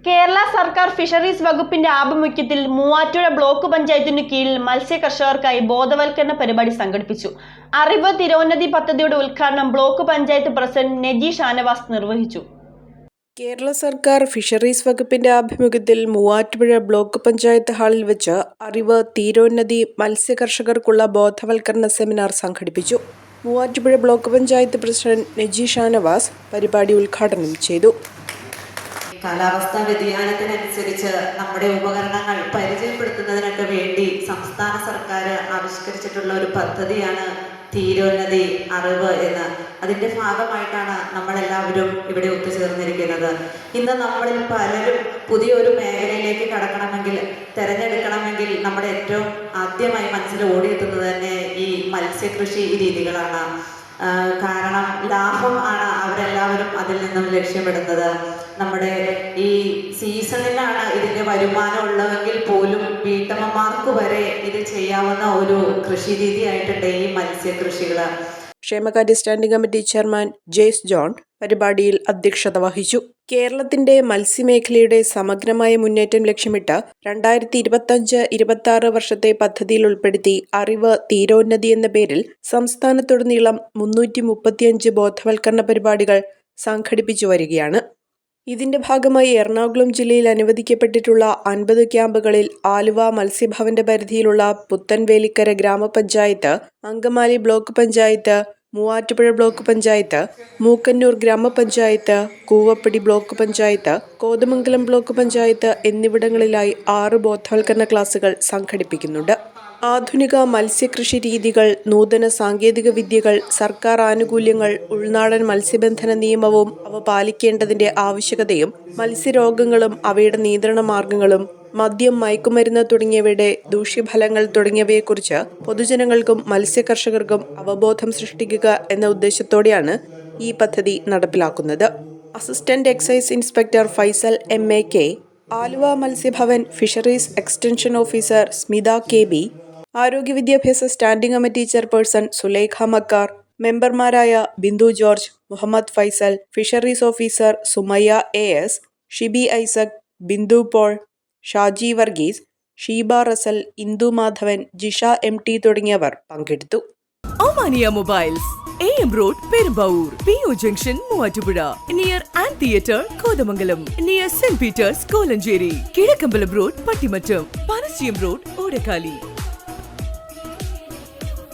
കേരള സർക്കാർ ഫിഷറീസ് വകുപ്പിന്റെ ആഭിമുഖ്യത്തിൽ മൂവാറ്റുപുഴ ബ്ലോക്ക് പഞ്ചായത്തിനു കീഴിൽ മത്സ്യ കർഷകർക്കായി ബോധവൽക്കരണ പരിപാടി സംഘടിപ്പിച്ചു. അറിവ് തിരോന്നതി പദ്ധതിയുടെ ഉദ്ഘാടനം ബ്ലോക്ക് പഞ്ചായത്ത് പ്രസിഡന്റ് നെജി ഷാനവാസ് നിർവഹിച്ചു. കേരള സർക്കാർ ഫിഷറീസ് വകുപ്പിന്റെ ആഭിമുഖ്യത്തിൽ മൂവാറ്റുപുഴ ബ്ലോക്ക് പഞ്ചായത്ത് ഹാളിൽ വെച്ച് അറിവ് തീരോന്നതി മത്സ്യ കർഷകർക്കുള്ള ബോധവൽക്കരണ സെമിനാർ സംഘടിപ്പിച്ചു. മൂവാറ്റുപുഴ ബ്ലോക്ക് പഞ്ചായത്ത് പ്രസിഡന്റ് നെജി ഷാനവാസ് പരിപാടി ഉദ്ഘാടനം ചെയ്തു. കാലാവസ്ഥാ വ്യതിയാനത്തിനനുസരിച്ച് നമ്മുടെ ഉപകരണങ്ങൾ പരിചയപ്പെടുത്തുന്നതിനൊക്കെ വേണ്ടി സംസ്ഥാന സർക്കാർ ആവിഷ്കരിച്ചിട്ടുള്ള ഒരു പദ്ധതിയാണ് തീരോന്നതി അറിവ് എന്ന്. അതിൻ്റെ ഭാഗമായിട്ടാണ് നമ്മളെല്ലാവരും ഇവിടെ ഒത്തുചേർന്നിരിക്കുന്നത്. ഇന്ന് നമ്മളിൽ പലരും പുതിയൊരു മേഖലയിലേക്ക് തിരഞ്ഞെടുക്കണമെങ്കിൽ നമ്മുടെ ഏറ്റവും ആദ്യമായി മനസ്സിൽ ഓടിയെത്തുന്നത് തന്നെ ഈ മത്സ്യകൃഷി രീതികളാണ്. കാരണം ലാഭം ആണ് അവരെല്ലാവരും അതിൽ നിന്നും ലക്ഷ്യമിടുന്നത്. നമ്മുടെ ഈ സീസണിലാണ് ഇതിൻ്റെ വരുമാനം ഉള്ളതെങ്കിൽ പോലും വീട്ടമ്മമാർക്ക് വരെ ഇത് ചെയ്യാവുന്ന ഒരു കൃഷി രീതിയായിട്ടുണ്ട് ഈ മത്സ്യകൃഷികൾ. ക്ഷേമകാര്യ standing committee chairman Jaise John പരിപാടിയിൽ അധ്യക്ഷത വഹിച്ചു. കേരളത്തിന്റെ മത്സ്യമേഖലയുടെ സമഗ്രമായ മുന്നേറ്റം ലക്ഷ്യമിട്ട് 2025-26 വർഷത്തെ പദ്ധതിയിൽ ഉൾപ്പെടുത്തി അറിവ് തീരോന്നതി എന്ന പേരിൽ സംസ്ഥാനത്തുടനീളം 335 ബോധവൽക്കരണ പരിപാടികൾ സംഘടിപ്പിച്ചു വരികയാണ്. ഇതിന്റെ ഭാഗമായി എറണാകുളം ജില്ലയിൽ അനുവദിക്കപ്പെട്ടിട്ടുള്ള 50 ക്യാമ്പുകളിൽ ആലുവ മത്സ്യഭവന്റെ പരിധിയിലുള്ള പുത്തൻവേലിക്കര ഗ്രാമപഞ്ചായത്ത്, അങ്കമാലി ബ്ലോക്ക് പഞ്ചായത്ത്, മൂവാറ്റുപുഴ ബ്ലോക്ക് പഞ്ചായത്ത്, മൂക്കന്നൂർ ഗ്രാമപഞ്ചായത്ത്, കൂവപ്പടി ബ്ലോക്ക് പഞ്ചായത്ത്, കോതമംഗലം ബ്ലോക്ക് പഞ്ചായത്ത് എന്നിവിടങ്ങളിലായി 6 ബോധവൽക്കരണ ക്ലാസുകൾ സംഘടിപ്പിക്കുന്നുണ്ട്. ആധുനിക മത്സ്യകൃഷി രീതികൾ, നൂതന സാങ്കേതിക വിദ്യകൾ, സർക്കാർ ആനുകൂല്യങ്ങൾ, ഉൾനാടൻ മത്സ്യബന്ധന നിയമവും അവ പാലിക്കേണ്ടതിന്റെ ആവശ്യകതയും, മത്സ്യരോഗങ്ങളും അവയുടെ നിയന്ത്രണ മാർഗങ്ങളും, മദ്യം, മയക്കുമരുന്ന് തുടങ്ങിയവയുടെ ദൂഷ്യഫലങ്ങൾ തുടങ്ങിയവയെക്കുറിച്ച് പൊതുജനങ്ങൾക്കും മത്സ്യകർഷകർക്കും അവബോധം സൃഷ്ടിക്കുക എന്ന ഉദ്ദേശത്തോടെയാണ് ഈ പദ്ധതി നടപ്പിലാക്കുന്നത്. Assistant excise inspector Faisal MAK, Aluva Matsyabhavan fisheries extension officer Smitha KB, ആരോഗ്യ വിദ്യാഭ്യാസ standing committee chairperson Sulaikha Makkar, മെമ്പർമാരായ Bindu George, Muhammad Faisal, fisheries officer Sumayya AS, Shibi Isaac, Bindu Paul, Shaji Varghese, Sheeba Russell, Indu Madhavan, Jisha MT തുടങ്ങിയവർ പങ്കെടുത്തു. Omania mobiles, AM Road, Perumbaur, PO Junction, Muvatupuzha, near Ant Theatre, Kodamangalam, near St. Peter's, Kolanjeri, Kidakkambalam Road, Pattimattam, Panasiyam Road, Odakali.